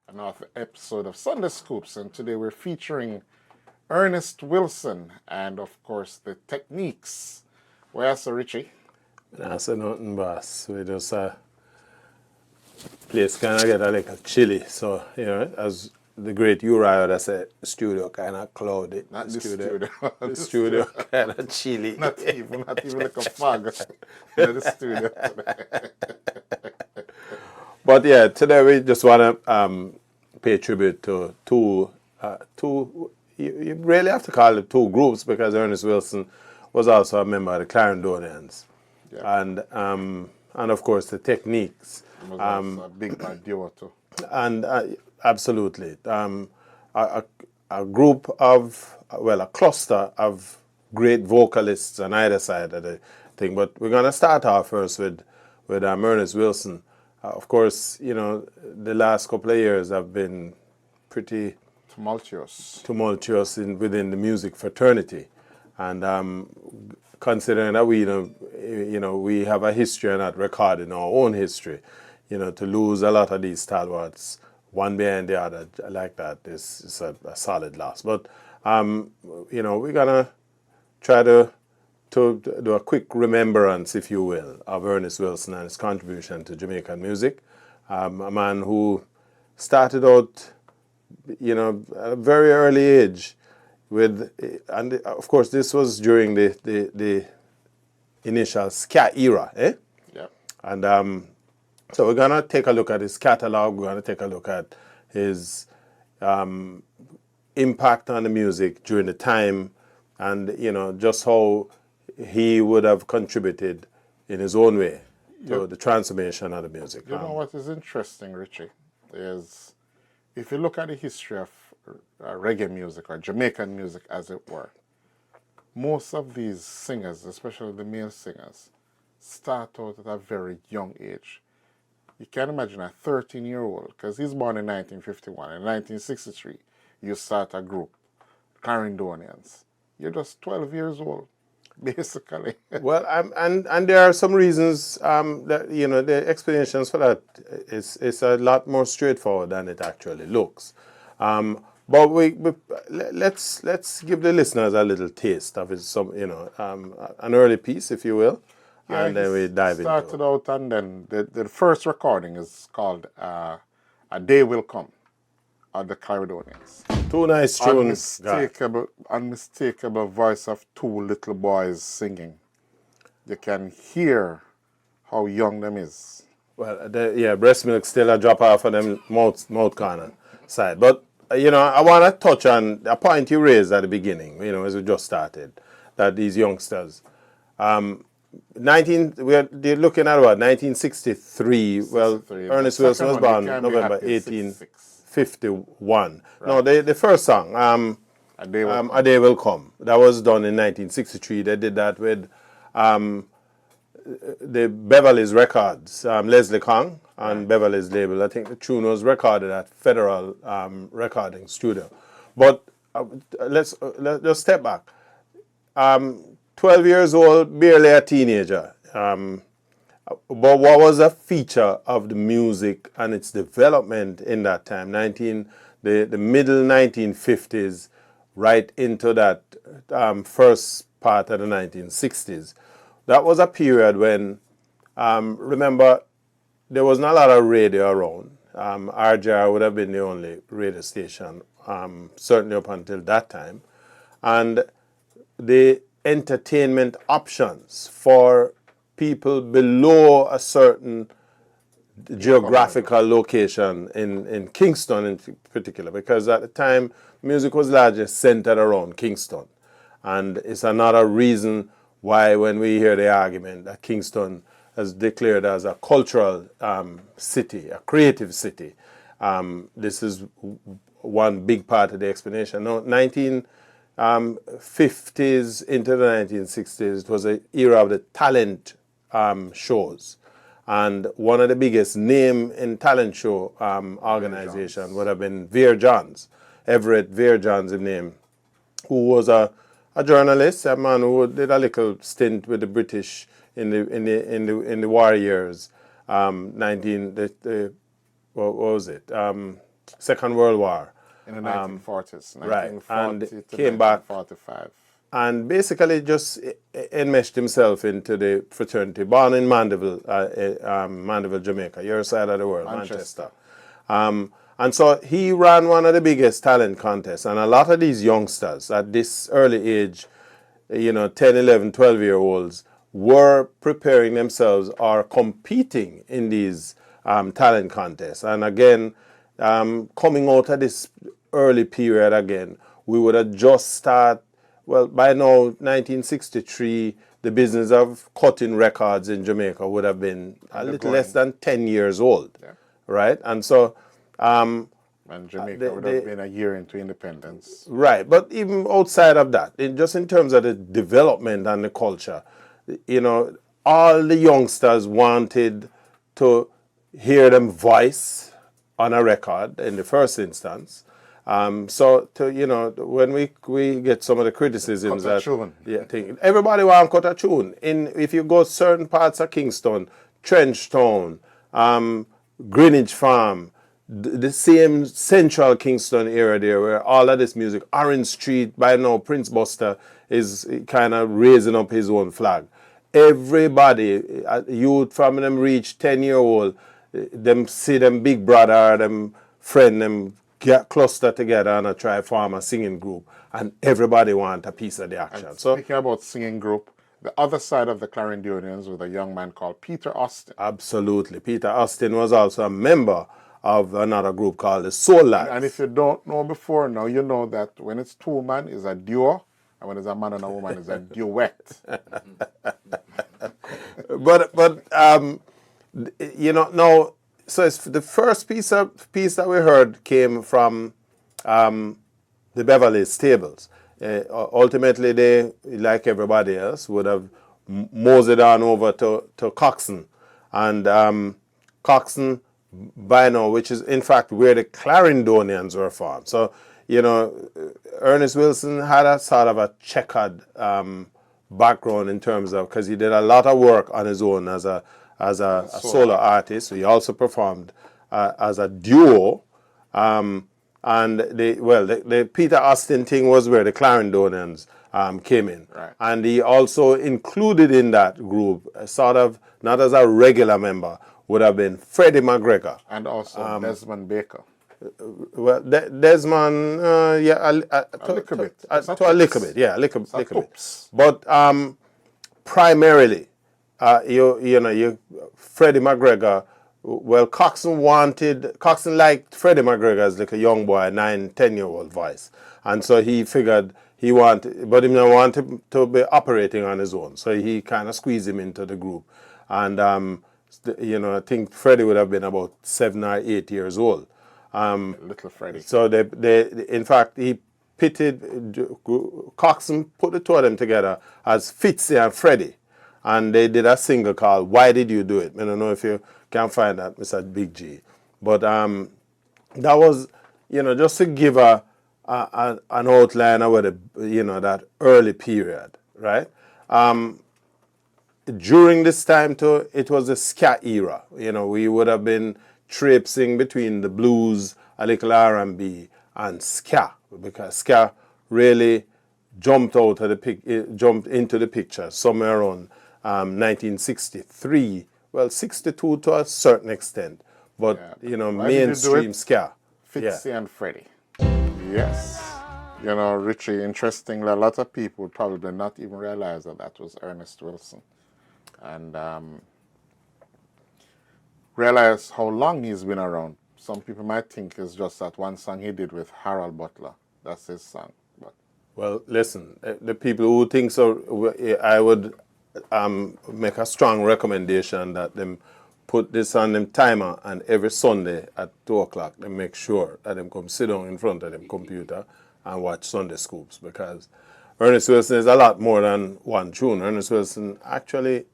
another episode of Sunday Scoops, and today we're featuring Ernest Wilson and, of course, the Techniques. Where's Sir Richie? I say nothing, boss. We just place kind of get a little chilly, so as the great Uriah would have said, the studio kind of cloudy. Not the studio. The studio kind of chilly. Not even like a fog in the studio. But yeah, today we just want to pay tribute to two. You really have to call it two groups because Ernest Wilson was also a member of the Clarendonians, and of course the Techniques. It was also a big bad duo too. And absolutely, a group of a cluster of great vocalists on either side of the thing. But we're gonna start off first with Ernest Wilson. Of course, the last couple of years have been pretty tumultuous within the music fraternity, and considering that we we have a history and not recording our own history, to lose a lot of these stalwarts one behind the other like that is a solid loss. But we're gonna try to do a quick remembrance, if you will, of Ernest Wilson and his contribution to Jamaican music. A man who started out, at a very early age and of course this was during the initial ska era, Yeah. And so we're gonna take a look at his catalog. We're gonna take a look at his impact on the music during the time, and just how he would have contributed in his own way to the transformation of the music. You know what is interesting, Richie, is if you look at the history of reggae music or Jamaican music, as it were, most of these singers, especially the male singers, start out at a very young age. You can imagine a 13-year-old, because he's born in 1951. In 1963, you start a group, Clarendonians. You're just 12 years old, basically. Well, and there are some reasons that the explanations for that is a lot more straightforward than it actually looks. But let's give the listeners a little taste of it, an early piece, if you will, and then we dive into it. Started out, and then the first recording is called "A Day Will Come" of the Caledonians. Two nice tunes. Unmistakable voice of two little boys singing. You can hear how young them is. Well, breast milk still a drop off of them mouth corner side. But, I want to touch on a point you raised at the beginning, as we just started, that these youngsters, we're looking at what, 1963. Well, Ernest Wilson was born November 1851. Right. No, the first song, A Day Will Come. That was done in 1963. They did that with the Beverly's Records, Leslie Kong and Beverly's label. I think the tune was recorded at Federal Recording Studio. But let's just step back. 12 years old, barely a teenager. But what was a feature of the music and its development in that time, the middle 1950s, right into that first part of the 1960s? That was a period when, remember, there wasn't a lot of radio around. RJR would have been the only radio station, certainly up until that time. And the entertainment options for people below a certain geographical location in Kingston in particular, because at the time music was largely centered around Kingston. And it's another reason why when we hear the argument that Kingston is declared as a cultural city, a creative city, this is one big part of the explanation. Now, 1950s into the 1960s, it was an era of the talent shows. And one of the biggest name in talent show organization would have been Veer Johns, Everett Veer Johns, his name, who was a journalist, a man who did a little stint with the British in the war years. What was it? Second World War. In the 1940s, Right, 1940 and to came back 1945. and basically just enmeshed himself into the fraternity. Born in Mandeville, Mandeville, Jamaica, your side of the world, Manchester. And so he ran one of the biggest talent contests, and a lot of these youngsters at this early age, 10, 11, 12-year-olds, were preparing themselves or competing in these talent contests. And again, coming out of this early period again, we would have just started, well, by now, 1963, the business of cutting records in Jamaica would have been a little less than 10 years old, right? And so... and Jamaica would have been a year into independence. Right, but even outside of that, just in terms of the development and the culture, all the youngsters wanted to hear them voice on a record in the first instance. So when we get some of the criticisms cut a tune. Everybody want to cut a tune. If you go certain parts of Kingston, Trenchtown, Greenwich Farm, the same central Kingston area there where all of this music, Orange Street, by now Prince Buster is kind of raising up his own flag. Everybody, youth from them reach 10-year-old, them see them big brother, them friend, them get cluster together and try form a singing group, and everybody want a piece of the action. And so speaking about singing group, the other side of the Clarendonians was a young man called Peter Austin. Absolutely. Peter Austin was also a member of another group called the Soul Lads. And if you don't know before, now you know that when it's two men, it's a duo, and when it's a man and a woman, it's a duet. No. So it's the first piece that we heard came from the Beverly Stables. Ultimately, they, like everybody else, would have moseyed on over to Coxon, and Coxon, by now, which is in fact where the Clarendonians were formed. So, Ernest Wilson had a sort of a checkered background in terms of, because he did a lot of work on his own as a solo artist. He also performed as a duo. And the Peter Austin thing was where the Clarendonians came in. Right. And he also included in that group, sort of, not as a regular member, would have been Freddie McGregor. And also Desmond Baker. Well, Desmond, a little bit. To a little bit, yeah, a little bit. But primarily, Freddie McGregor, well, Coxon liked Freddie McGregor as like a young boy, 9, 10-year-old voice. And so he figured he wanted to be operating on his own. So he kind of squeezed him into the group. And, I think Freddie would have been about 7 or 8 years old. Little Freddie. So in fact, he pitted, Coxon put the two of them together as Fitzy and Freddie. And they did a single called Why Did You Do It? I don't know if you can find that, Mr. Big G. But that was, just to give an outline of that early period, right? During this time, too, it was the ska era. We would have been traipsing between the blues, a little R&B, and ska, because ska really jumped into the picture somewhere around 1963, well, 62 to a certain extent, but mainstream ska. Fitzy and Freddie. Yes. Richie, interestingly, a lot of people probably not even realize that was Ernest Wilson. And realize how long he's been around. Some people might think it's just that one song he did with Harold Butler. That's his song. But well, listen, the people who think so, I would make a strong recommendation that them put this on them timer, and every Sunday at 2 o'clock they make sure that them come sit down in front of them computer and watch Sunday Scoops, because Ernest Wilson is a lot more than one tune. Ernest Wilson actually,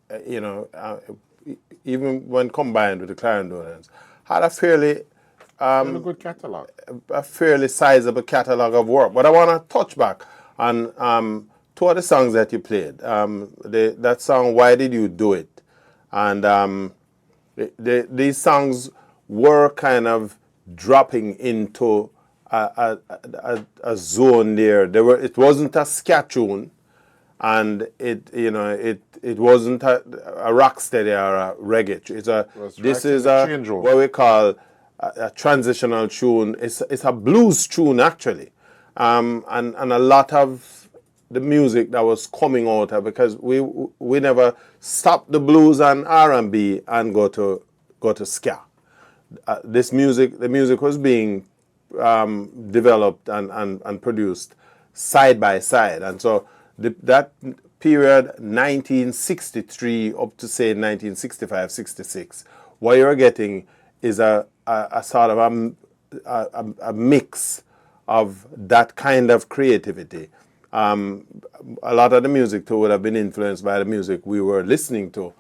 even when combined with the Clarendonians, had a fairly good catalog, a fairly sizable catalog of work. But I want to touch back on two of the songs that you played. That song, Why Did You Do It? And these songs were kind of dropping into a zone there. It wasn't a ska tune, and it wasn't a rock steady or a reggae. This is what we call a transitional tune. It's a blues tune actually, and a lot of the music that was coming out of, because we never stopped the blues and R&B and go to ska. The music was being developed and produced side by side, and so that period 1963 up to say 1965-66, what you're getting is a sort of a mix of that kind of creativity. A lot of the music too would have been influenced by the music we were listening to,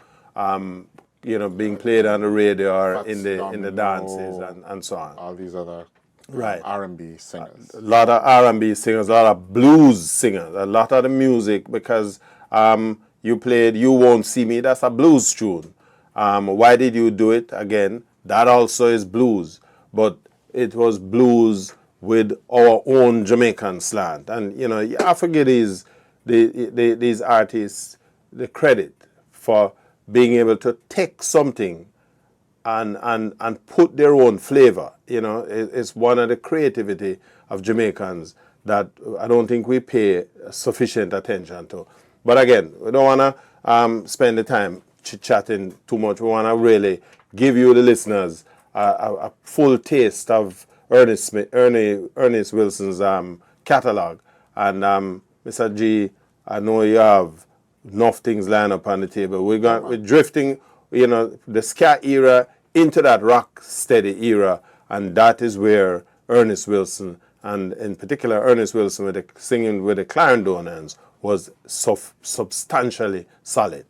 being played on the radio or in the dances and so on. All these other right R&B singers. A lot of R&B singers, a lot of blues singers, a lot of the music, because you played "You Won't See Me," that's a blues tune. Why Did You Do It? Again, that also is blues, but it was blues with our own Jamaican slant. And you have to give these artists the credit for being able to take something and put their own flavor. It's one of the creativity of Jamaicans that I don't think we pay sufficient attention to. But again, we don't want to spend the time chit-chatting too much. We want to really give you, the listeners, a full taste of Ernest Wilson's catalog. And Mr. G, I know you have enough things lined up on the table. We're drifting, the ska era into that rock steady era, and that is where Ernest Wilson, and in particular Ernest Wilson singing with the Clarendonians, was substantially solid.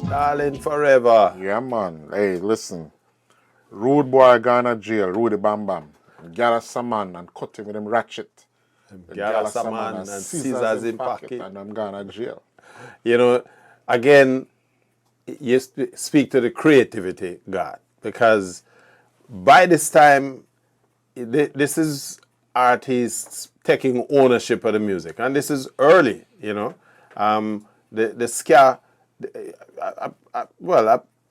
Darling forever. Yeah, man. Hey, listen. Rude boy gone to jail, Rudy Bam Bam. Gather some man and cut him with them ratchet. Gather some man and scissors in pocket. And I'm gone to jail. Again, you speak to the creativity, God, because by this time, this is artists taking ownership of the music, and this is early, the ska,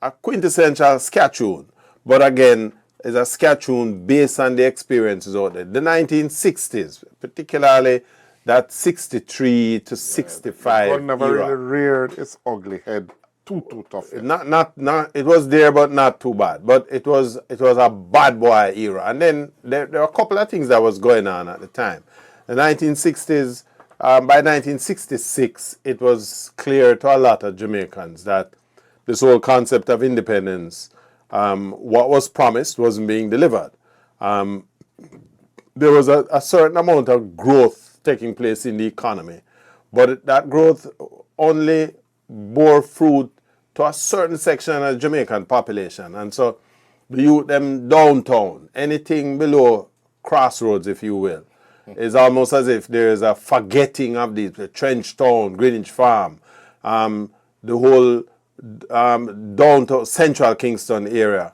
a quintessential ska tune, but again, is a ska tune based on the experiences out there. The 1960s, particularly that 63 to 65 It never really reared its ugly head too tough. Not it was there, but not too bad. But it was a bad boy era. And then there were a couple of things that was going on at the time. The 1960s, by 1966, it was clear to a lot of Jamaicans that this whole concept of independence, what was promised wasn't being delivered. There was a certain amount of growth taking place in the economy, but that growth only bore fruit to a certain section of the Jamaican population. And so the youth, them downtown, anything below Crossroads, if you will, is almost as if there is a forgetting of the Trench Town, Greenwich Farm, the whole downtown Central Kingston area.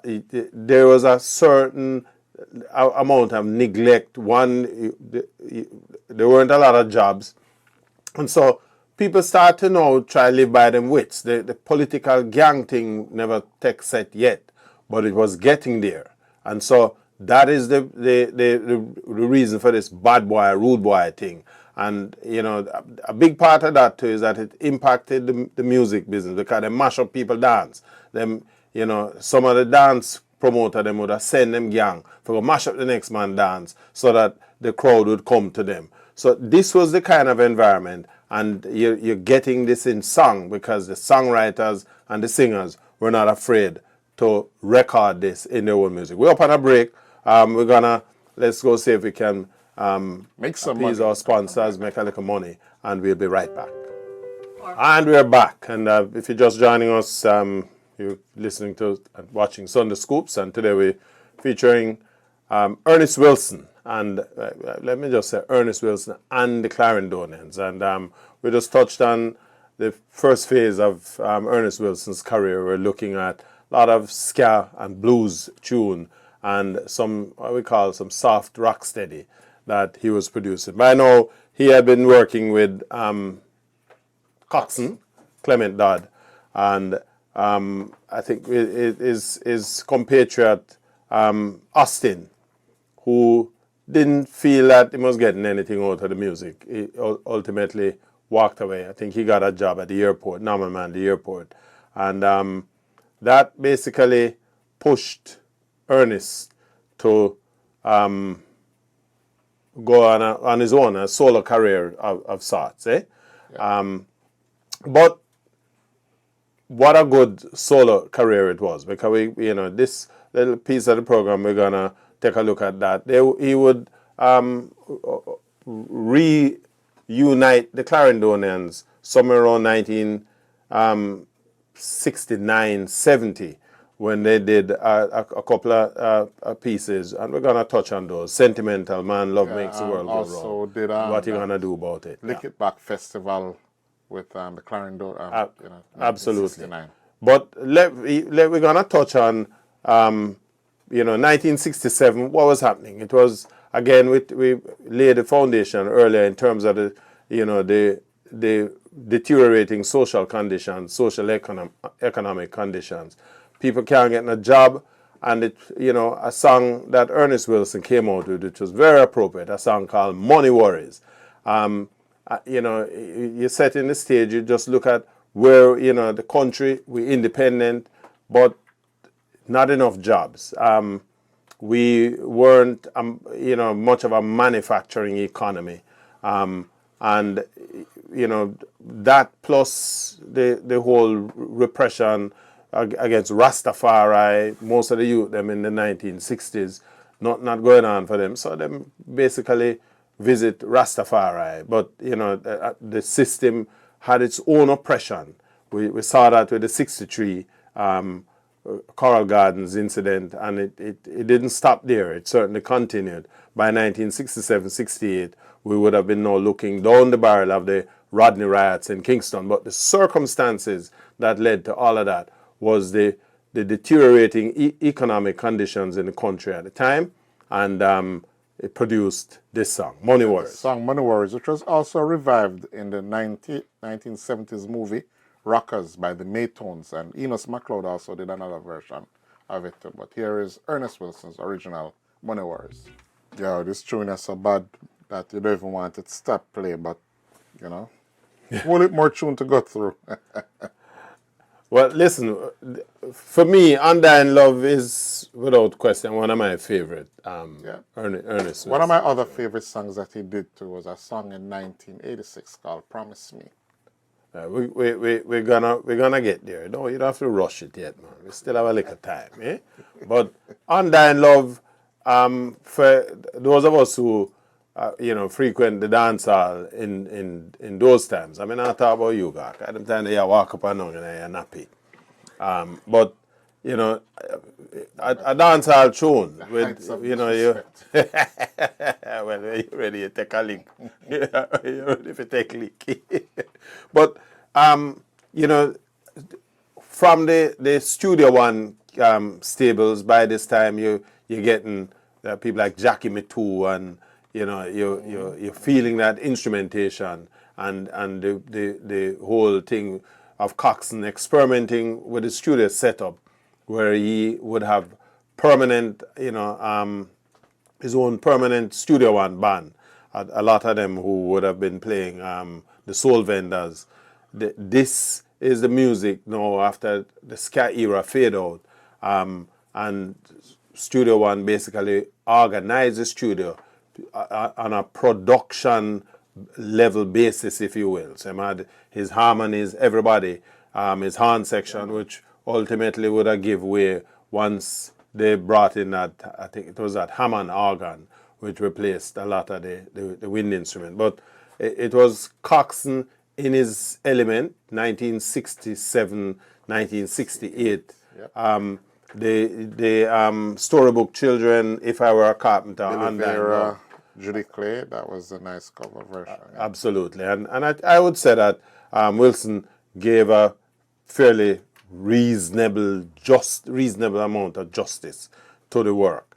There was a certain amount of neglect. There weren't a lot of jobs. And so people start to now try to live by them wits. The political gang thing never takes set yet, but it was getting there. And so that is the reason for this bad boy, rude boy thing. And, a big part of that too is that it impacted the music business, because they mash up people dance. Them, some of the dance promoter, them would have send them gang for to mash up the next man dance so that the crowd would come to them. So this was the kind of environment, and you're getting this in song because the songwriters and the singers were not afraid to record this in their own music. We're up on a break. Let's go see if we can make some appease money. Our sponsors, make a little money, and we'll be right back. And we're back. And if you're just joining us, you're listening to and watching Sunday Scoops, and today we're featuring Ernest Wilson. And let me just say Ernest Wilson and the Clarendonians. And we just touched on the first phase of Ernest Wilson's career. We're looking at a lot of ska and blues tune. and some, what we call some soft rock steady that he was producing. By now, he had been working with Coxsone, Clement Dodd, and I think his compatriot Austin, who didn't feel that he was getting anything out of the music. He ultimately walked away. I think he got a job at the airport, Norman Man, the airport. And that basically pushed Ernest to go on his own, a solo career of sorts. Eh? Yeah. But what a good solo career it was, because this little piece of the program, we're gonna take a look at that. He would reunite the Clarendonians somewhere around 1969, 70, when they did a couple of pieces, and we're gonna touch on those. Sentimental Man, Love Makes the World Go also Round. did What you gonna do about it? Lick It Back Festival with the Clarendon, Absolutely. 1969. But we're gonna touch on 1967. What was happening? It was, again, we laid the foundation earlier in terms of the deteriorating social conditions, social economic conditions. People can't get a job, and a song that Ernest Wilson came out with, which was very appropriate, a song called Money Worries. You set in the stage, you just look at where, the country, we're independent, but not enough jobs. We weren't, much of a manufacturing economy. And that plus the whole repression against Rastafari, most of the youth, them in the 1960s, not going on for them. So them basically visit Rastafari, but the system had its own oppression. We saw that with the 63 Coral Gardens incident, and it didn't stop there. It certainly continued. By 1967-68, we would have been now looking down the barrel of the Rodney riots in Kingston, but the circumstances that led to all of that was the deteriorating economic conditions in the country at the time, and it produced this song, Money Worries. The song Money Worries, which was also revived in the 1970s movie Rockers by the Maytones, and Enos MacLeod also did another version of it too. But here is Ernest Wilson's original Money Worries. Yeah, this tune is so bad that you don't even want it to stop play, but whole lot more tune to go through. Well, listen, for me, Undying Love is, without question, one of my favorite Ernest Wilson. One of my other favorite songs that he did too was a song in 1986 called Promise Me. We're gonna get there. No, you don't have to rush it yet, man. We still have a little time, eh? But Undying Love, for those of us who frequent the dance hall in those times. I mean, I talk about you, Garth. At the time you walk up and down and you're nappy. But a dance hall tune with you well, you ready to take a lick. You're ready to take a lick. But from the Studio One stables, by this time you're getting people like Jackie Mittoo, and you're feeling that instrumentation and the whole thing of Coxsone experimenting with the studio setup, where he would have permanent, his own permanent Studio One band. A lot of them who would have been playing the Soul Vendors. This is the music now after the ska era fade out, and Studio One basically organized the studio on a production level basis, if you will. So he had his harmonies, everybody, his horn section, which ultimately would have give way once they brought in that, I think it was that Hammond organ, which replaced a lot of the wind instrument. But it was Coxsone in his element, 1967, 1968. Yep. The Storybook Children, If I Were a Carpenter, Billy Vera, Judy Clay, that was a nice cover version. Yeah. Absolutely. And I would say that Wilson gave a fairly reasonable amount of justice to the work.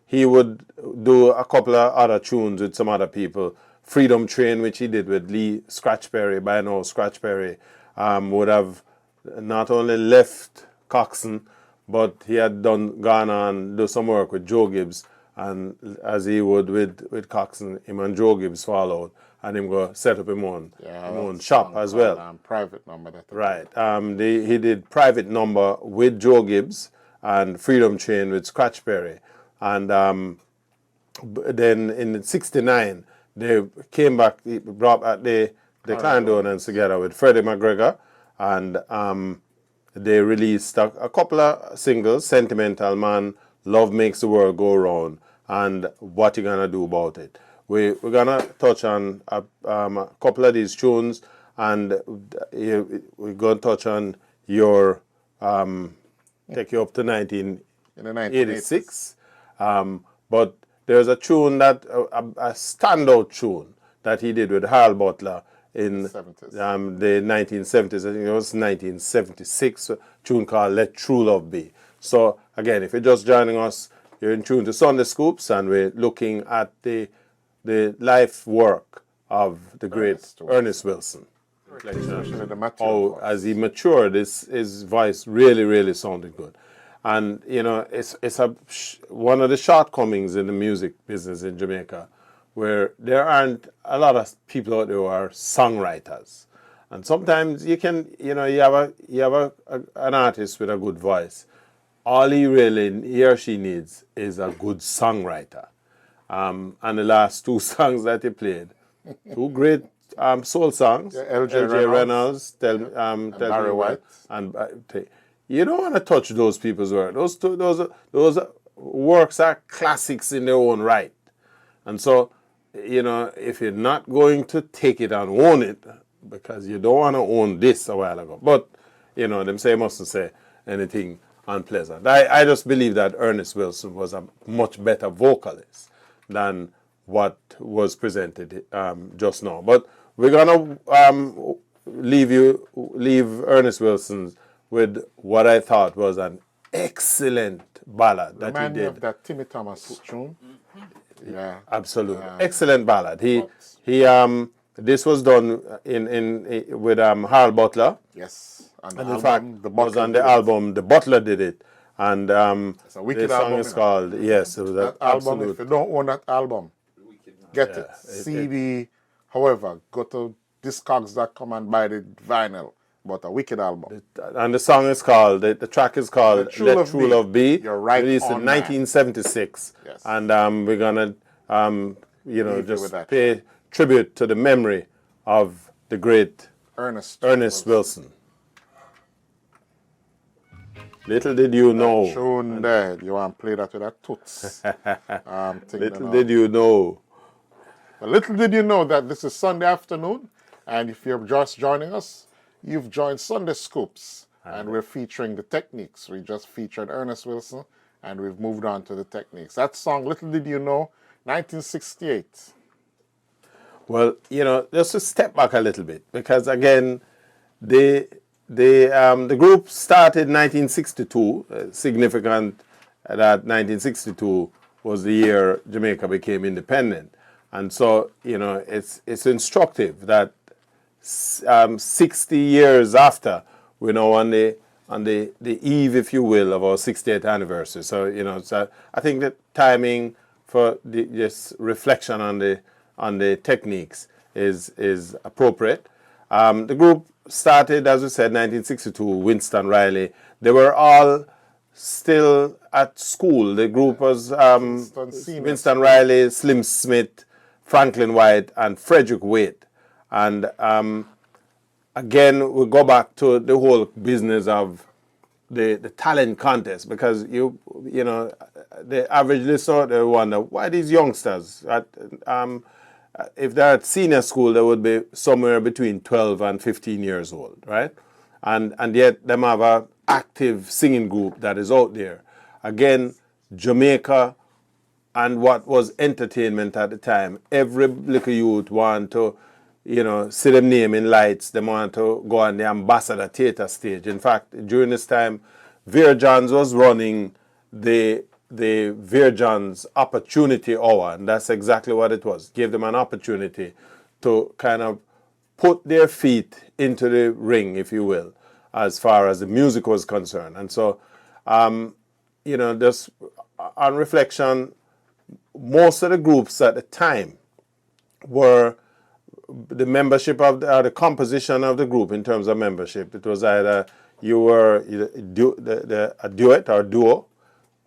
He would do a couple of other tunes with some other people. Freedom Train, which he did with Lee Scratchperry. By now, Scratchperry would have not only left Coxsone, but he had gone on do some work with Joe Gibbs, and as he would with Coxsone, him and Joe Gibbs fall out, and him go set up him own shop as well. Private Number. Right. He did Private Number with Joe Gibbs and Freedom Train with Scratchperry, and then in '69 they came back, brought back the Clandonans together with Freddie McGregor, and they released a couple of singles: Sentimental Man, Love Makes the World Go Round, and What You Gonna Do About It. We're gonna touch on a couple of these tunes, and we're gonna touch on your take you up to 1986. But there's a tune that a standout tune that he did with Hal Butler in the 1970s. I think it was 1976. A tune called "Let True Love Be." So again, if you're just joining us, you're in tune to Sunday Scoops, and we're looking at the life work of the great Ernest Wilson. How, as he matured, his voice really sounded good. And you know, it's one of the shortcomings in the music business in Jamaica, where there aren't a lot of people out there who are songwriters. And sometimes you have an artist with a good voice. All he or she needs is a good songwriter. And the last two songs that he played, two great soul songs. Yeah, L.J. Reynolds, Barry White, and you don't want to touch those people's work. Those works are classics in their own right. And so, you know, if you're not going to take it and own it, because you don't want to own this a while ago. But, you know, them say mustn't say anything unpleasant. I just believe that Ernest Wilson was a much better vocalist than what was presented just now. But we're gonna leave Ernest Wilson with what I thought was an excellent ballad that he did. Remind me of that Timmy Thomas tune. Yeah, absolutely, excellent ballad. This was done with Hal Butler. Yes, and in fact, the was on the album. The Butler did it, and it's a wicked the song album, is called It was that album. If you don't own that album, get it. CD, however, go to Discogs.com and buy the vinyl. But a wicked album. And the song is called, the track is called Let True Love Be. You're right. Released in 1976. Yes. And we're going to just pay tribute to the memory of the great Ernest Wilson. Little did you know. Tune there. You want to play that with a toots. Little did you know. But little did you know that this is Sunday afternoon. And if you're just joining us, you've joined Sunday Scoops, and we're featuring the Techniques. We just featured Ernest Wilson, and we've moved on to the Techniques. That song, Little Did You Know, 1968. Well, you know, just to step back a little bit, because again, the group started in 1962. Significant that 1962 was the year Jamaica became independent, and so you know, it's instructive that 60 years after, we're now on the eve, if you will, of our 60th anniversary. So you know, I think the timing for this reflection on the Techniques is appropriate. The group started, as we said, 1962. Winston Riley. They were all still at school. The group was Winston Riley, Slim Smith, Franklin White, and Frederick Waite. And again, we go back to the whole business of the talent contest, because you know, the average listener, they wonder why these youngsters if they're at senior school, they would be somewhere between 12 and 15 years old, right? And yet them have an active singing group that is out there. Again, Jamaica and what was entertainment at the time. Every little youth want to, you know, see them name in lights. They want to go on the Ambassador Theatre stage. In fact, during this time, Vera Johns was running the the Virgins opportunity hour, and that's exactly what it was. Gave them an opportunity to kind of put their feet into the ring, if you will, as far as the music was concerned. And so, just on reflection, most of the groups at the time were the membership of the composition of the group in terms of membership. It was either you were a duet or duo,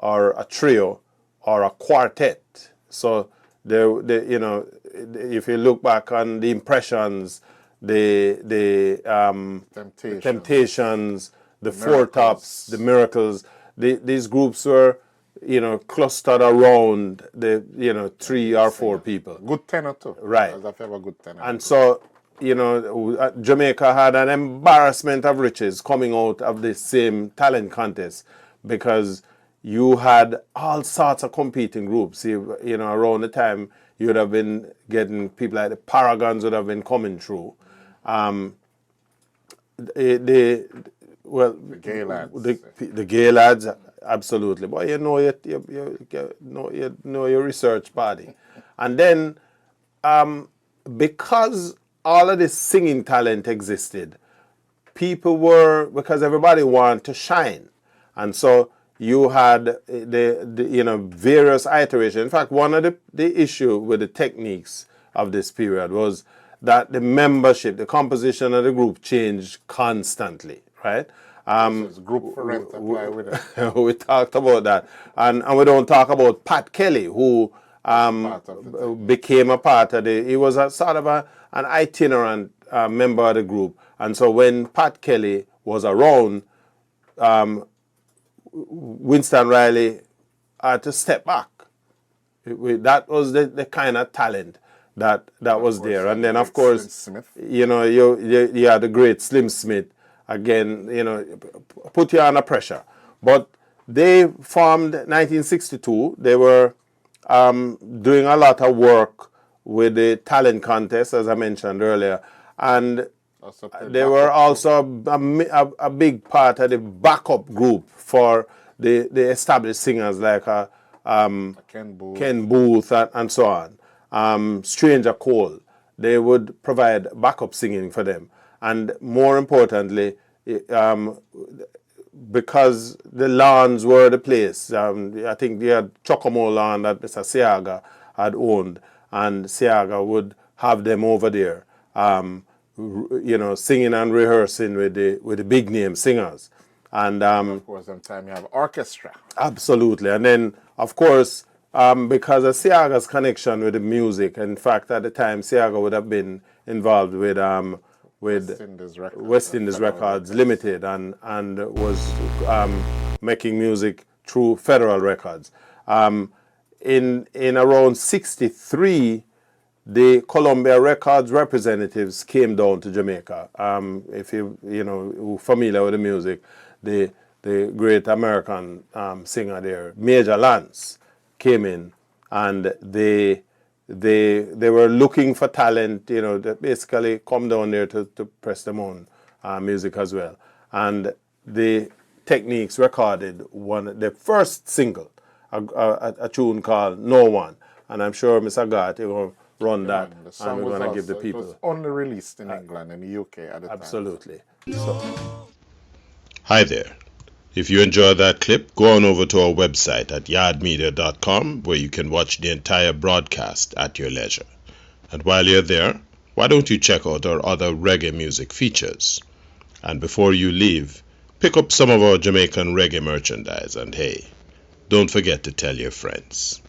or a trio, or a quartet. So if you look back on the Impressions, the Temptations, the Four Tops, the Miracles, these groups were clustered around the 3 or 4 people. Good tenor too. Right. As a good tenor. And so, Jamaica had an embarrassment of riches coming out of the same talent contest, because you had all sorts of competing groups. Around the time you would have been getting people like the Paragons would have been coming through. The gay lads. The gay lads, absolutely. But you know your research party. And then because all of this singing talent existed, because everybody wanted to shine. And so you had the various iterations. In fact, one of the issue with the techniques of this period was that the membership, the composition of the group changed constantly, right? Group for rent apply with it. We talked about that. And we don't talk about Pat Kelly, who became a part of he was a sort of an itinerant member of the group. And so when Pat Kelly was around, Winston Riley had to step back. That was the kind of talent that was there. And then, of course, you had the great Slim Smith, again, put you under pressure. But they formed 1962. They were doing a lot of work with the talent contest, as I mentioned earlier. And they were also a big part of the backup group for the established singers like Ken Booth and so on. Stranger Cole. They would provide backup singing for them. And more importantly, because the lawns were the place, I think they had Chocomo lawn that Mr. Seaga had owned, and Seaga would have them over there, singing and rehearsing with the big name singers. And of course, sometimes you have orchestra. Absolutely. And then, of course, because of Seaga's connection with the music, in fact, at the time, Seaga would have been involved with West Indies Records Limited and was making music through Federal Records. In around 63, the Columbia Records representatives came down to Jamaica. If you're familiar with the music, the great American singer there, Major Lance, came in, and they were looking for talent, that basically come down there to press them on music as well. And the Techniques recorded the first single, a tune called No One. And I'm sure Mr. Garth, you're going to run that, and we're going to give the people. It was only released in England and the UK at the time. Absolutely. Hi there. If you enjoyed that clip, go on over to our website at yardmedia.com, where you can watch the entire broadcast at your leisure. And while you're there, why don't you check out our other reggae music features? And before you leave, pick up some of our Jamaican reggae merchandise, and hey, don't forget to tell your friends.